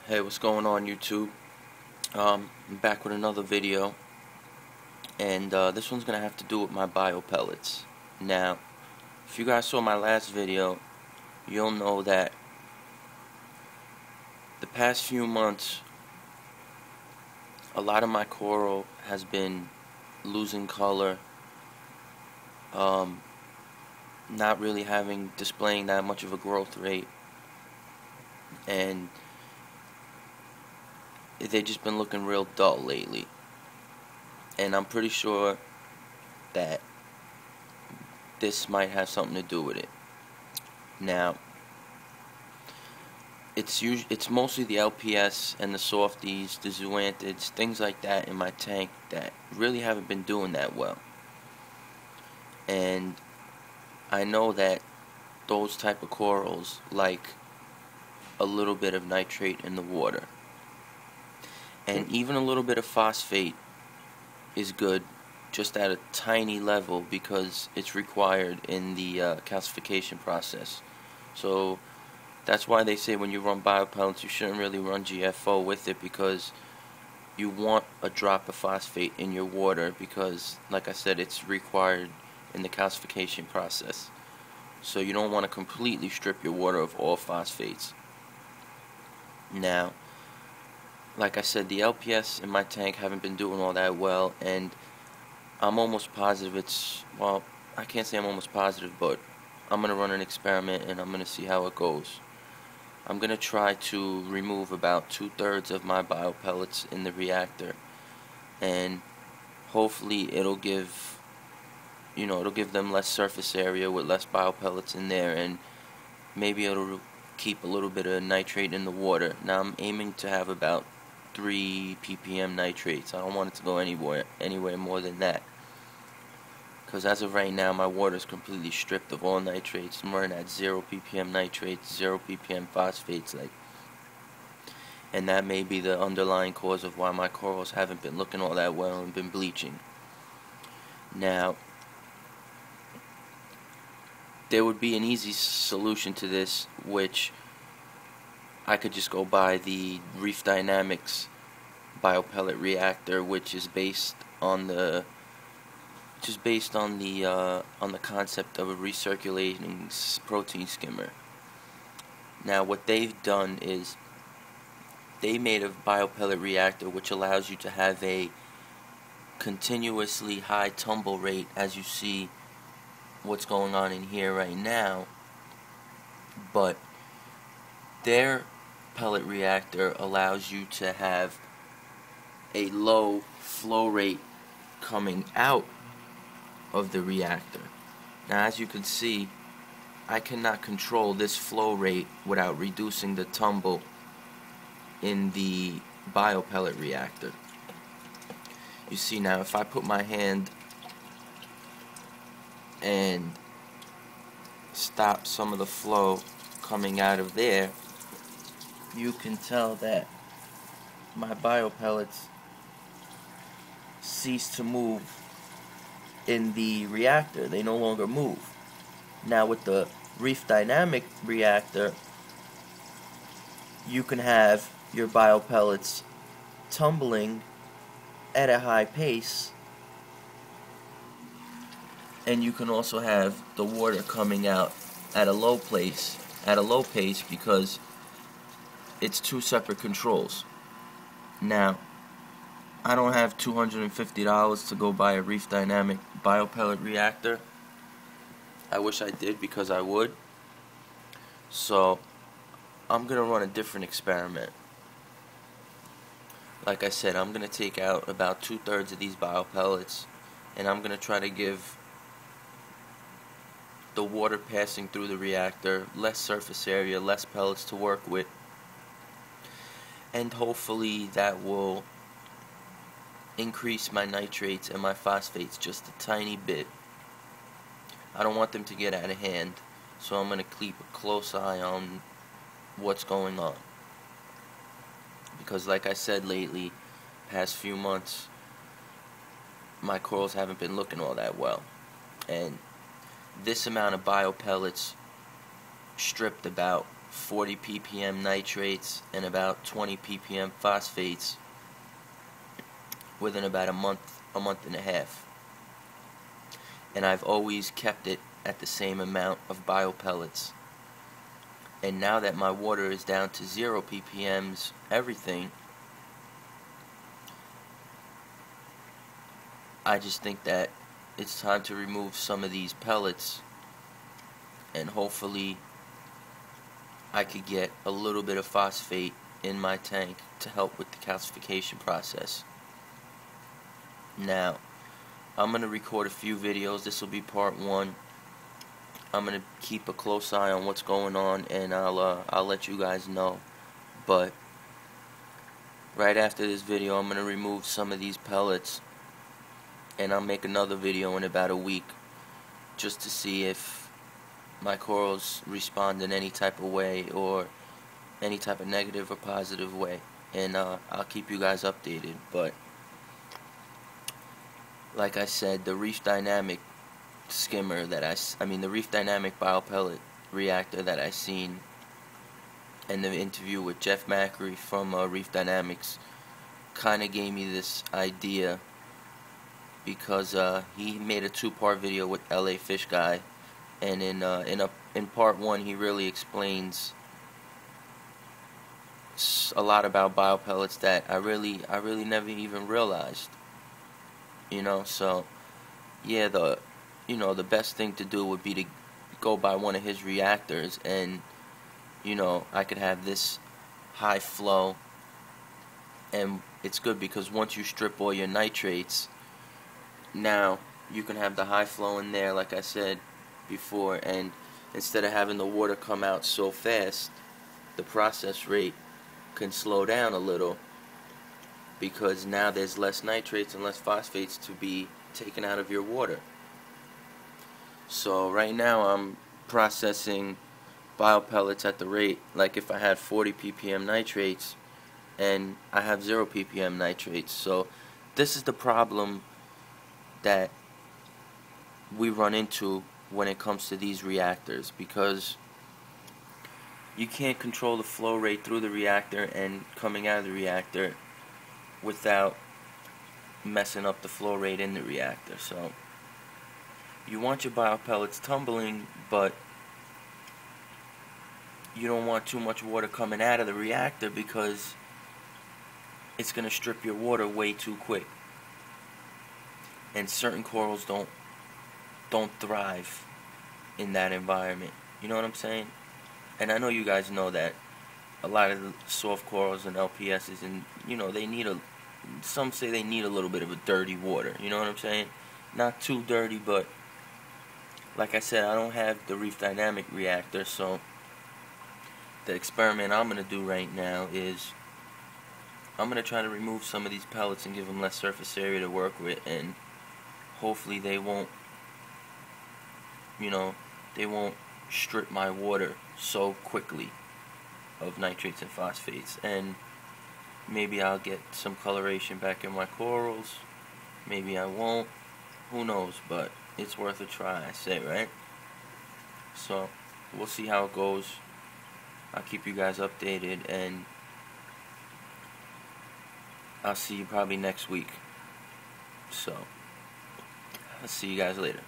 Hey, what's going on, YouTube? I'm back with another video, and this one's gonna have to do with my biopellets. Now, if you guys saw my last video, you'll know that the past few months, a lot of my coral has been losing color, not really displaying that much of a growth rate, and they've just been looking real dull lately. And I'm pretty sure that this might have something to do with it. Now, it's mostly the LPS and the softies, the zoanthids, things like that in my tank that really haven't been doing that well. And I know that those type of corals like a little bit of nitrate in the water. And even a little bit of phosphate is good, just at a tiny level, because it's required in the calcification process. So that's why they say when you run biopellets, you shouldn't really run GFO with it, because you want a drop of phosphate in your water, because, like I said, it's required in the calcification process. So you don't want to completely strip your water of all phosphates. Now, like I said, the LPS in my tank haven't been doing all that well, and I'm almost positive well, I can't say I'm almost positive, but I'm going to run an experiment and I'm going to see how it goes. I'm going to try to remove about 2/3 of my biopellets in the reactor, and hopefully it'll give them less surface area with less biopellets in there, and maybe it'll keep a little bit of nitrate in the water. Now I'm aiming to have about 3 ppm nitrates. I don't want it to go anywhere more than that, because as of right now my water is completely stripped of all nitrates. I'm running at 0 ppm nitrates, 0 ppm phosphates, and that may be the underlying cause of why my corals haven't been looking all that well and been bleaching. Now, there would be an easy solution to this, which I could just go buy the Reef Dynamics biopellet reactor, which is based on the concept of a recirculating protein skimmer. Now, what they've done is they made a biopellet reactor which allows you to have a continuously high tumble rate, as you see what's going on in here right now, but their pellet reactor allows you to have a low flow rate coming out of the reactor. Now, as you can see, I cannot control this flow rate without reducing the tumble in the biopellet reactor. You see now, if I put my hand and stop some of the flow coming out of there, you can tell that my biopellets cease to move in the reactor. They no longer move. Now, with the Reef Dynamic reactor, you can have your biopellets tumbling at a high pace, and you can also have the water coming out at a low pace, because it's two separate controls. Now, I don't have $250 to go buy a Reef Dynamic biopellet reactor. I wish I did, because I would. So I'm gonna run a different experiment. Like I said, I'm gonna take out about 2/3 of these biopellets, and I'm gonna try to give the water passing through the reactor less surface area, less pellets to work with, and hopefully that will increase my nitrates and my phosphates just a tiny bit. I don't want them to get out of hand, so I'm going to keep a close eye on what's going on, because like I said, lately, past few months, my corals haven't been looking all that well, and this amount of biopellets stripped about 40 ppm nitrates and about 20 ppm phosphates within about a month and a half. And I've always kept it at the same amount of biopellets. And now that my water is down to 0 ppms, everything, I just think that it's time to remove some of these pellets, and hopefully I could get a little bit of phosphate in my tank to help with the calcification process. Now, I'm going to record a few videos. This will be part 1. I'm going to keep a close eye on what's going on, and I'll let you guys know. But right after this video, I'm going to remove some of these pellets, and I'll make another video in about a week just to see if my corals respond in any type of way, or any type of negative or positive way, and I'll keep you guys updated. But like I said, the Reef Dynamic skimmer that the Reef Dynamic biopellet reactor that I seen in the interview with Jeff Macri from Reef Dynamics kind of gave me this idea, because he made a 2-part video with LA Fish Guy, and in part 1 he really explains a lot about biopellets that I really never even realized. So yeah, the best thing to do would be to go buy one of his reactors, and I could have this high flow, and it's good because once you strip all your nitrates, now you can have the high flow in there, like I said before, and instead of having the water come out so fast, the process rate can slow down a little, because now there's less nitrates and less phosphates to be taken out of your water. So right now I'm processing biopellets at the rate like if I had 40 ppm nitrates, and I have 0 ppm nitrates. So this is the problem that we run into when it comes to these reactors, because you can't control the flow rate through the reactor and coming out of the reactor without messing up the flow rate in the reactor. So you want your biopellets tumbling, but you don't want too much water coming out of the reactor, because it's going to strip your water way too quick. And certain corals don't thrive in that environment. You know what I'm saying? And I know you guys know that a lot of the soft corals and LPSs, and they need some say they need a little bit of a dirty water. You know what I'm saying? Not too dirty, but like I said, I don't have the Reef Dynamic reactor, so the experiment I'm going to do right now is I'm going to try to remove some of these pellets and give them less surface area to work with, and hopefully they won't strip my water so quickly of nitrates and phosphates, and maybe I'll get some coloration back in my corals, maybe I won't, who knows, but it's worth a try, I say, right? So we'll see how it goes. I'll keep you guys updated, and I'll see you probably next week. So I'll see you guys later.